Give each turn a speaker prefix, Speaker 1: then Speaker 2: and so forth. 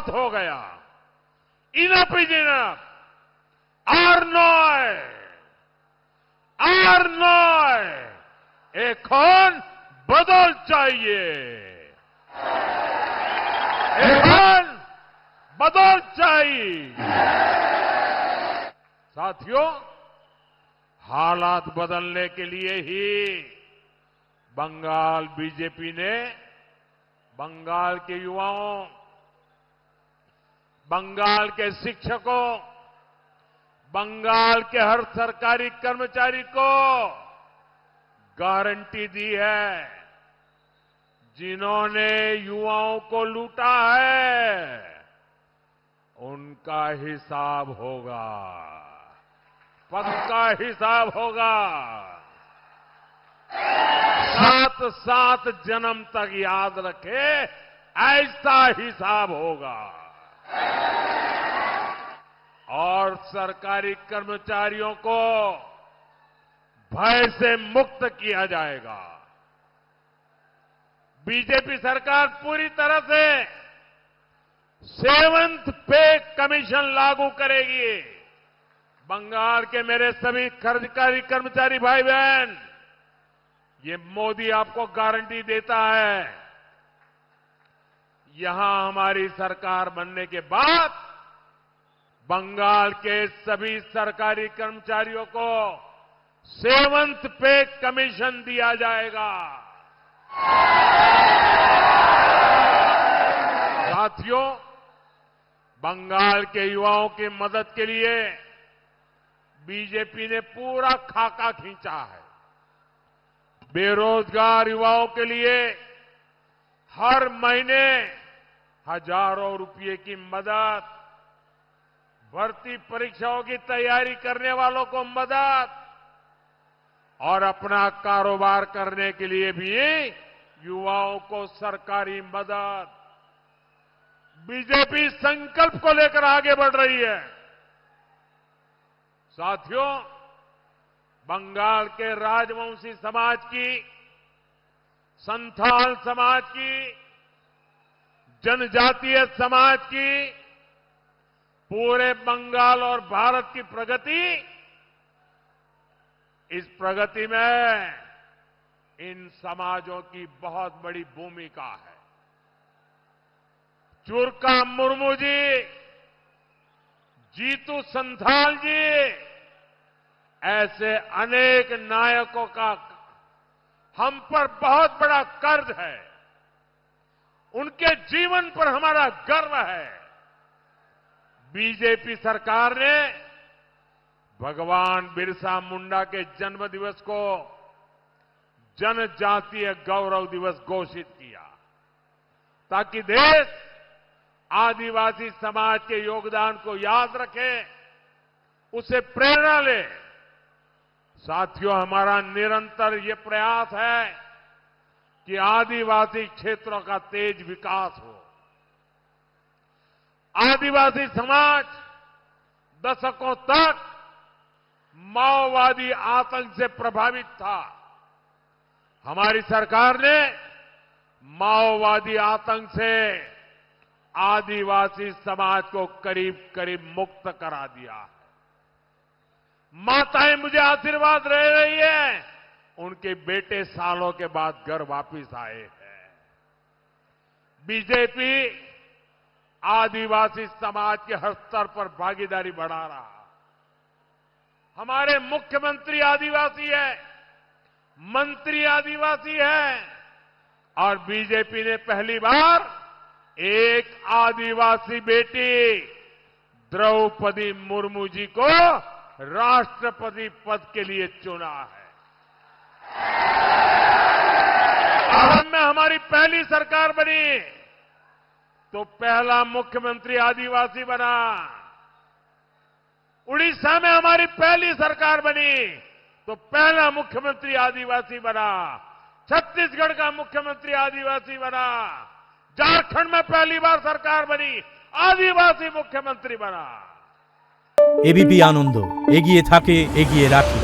Speaker 1: बहुत हो गया, इनफ इज इनफ, আর নয়, আর নয়, এখন বদল चाहिए, এখন बदल चाहिए। साथियों, हालात बदलने के लिए ही बंगाल बीजेपी ने बंगाल के युवाओं, बंगाल के शिक्षकों, बंगाल के हर सरकारी कर्मचारी को गारंटी दी है। जिन्होंने युवाओं को लूटा है उनका हिसाब होगा, पक्का हिसाब होगा। 7-7 जन्म तक याद रखे, ऐसा हिसाब होगा। और सरकारी कर्मचारियों को भय से मुक्त किया जाएगा। बीजेपी सरकार पूरी तरह से 7th पे कमीशन लागू करेगी। बंगाल के मेरे सभी सरकारी कर्मचारी भाई बहन, ये मोदी आपको गारंटी देता है। यहां हमारी सरकार बनने के बाद बंगाल के सभी सरकारी कर्मचारियों को 7th पे कमीशन दिया जाएगा। साथियों, बंगाल के युवाओं की मदद के लिए बीजेपी ने पूरा खाका खींचा है। बेरोजगार युवाओं के लिए हर महीने हजारों रुपये की मदद, भर्ती परीक्षाओं की तैयारी करने वालों को मदद और अपना कारोबार करने के लिए भी युवाओं को सरकारी मदद। बीजेपी संकल्प को लेकर आगे बढ़ रही है। साथियों, बंगाल के राजवंशी समाज की, संथाल समाज की, जनजातीय समाज की, पूरे बंगाल और भारत की प्रगति, इस प्रगति में इन समाजों की बहुत बड़ी भूमिका है। चुरका मुर्मू जी, जीतू संथाल जी, ऐसे अनेक नायकों का हम पर बहुत बड़ा कर्ज है। उनके जीवन पर हमारा गर्व है। बीजेपी सरकार ने भगवान बिरसा मुंडा के जन्म दिवस को जनजातीय गौरव दिवस घोषित किया, ताकि देश आदिवासी समाज के योगदान को याद रखे, उसे प्रेरणा ले। साथियों, हमारा निरंतर ये प्रयास है कि आदिवासी क्षेत्रों का तेज विकास हो। आदिवासी समाज दशकों तक माओवादी आतंक से प्रभावित था। हमारी सरकार ने माओवादी आतंक से आदिवासी समाज को करीब करीब मुक्त करा दिया है। माताएं मुझे आशीर्वाद दे रही है, उनके बेटे सालों के बाद घर वापिस आए हैं। बीजेपी आदिवासी समाज के हर स्तर पर भागीदारी बढ़ा रहा। हमारे मुख्यमंत्री आदिवासी है, मंत्री आदिवासी है, और बीजेपी ने पहली बार एक आदिवासी बेटी द्रौपदी मुर्मू जी को राष्ट्रपति पद के लिए चुना है। असम में हमारी पहली सरकार बनी तो पहला मुख्यमंत्री आदिवासी बना। उड़ीसा में हमारी पहली सरकार बनी तो पहला मुख्यमंत्री आदिवासी बना। छत्तीसगढ़ का मुख्यमंत्री आदिवासी बना। झारखंड में पहली बार सरकार बनी, आदिवासी मुख्यमंत्री बना।
Speaker 2: एबीपी आनंद एगिए थाके एगिए राखे।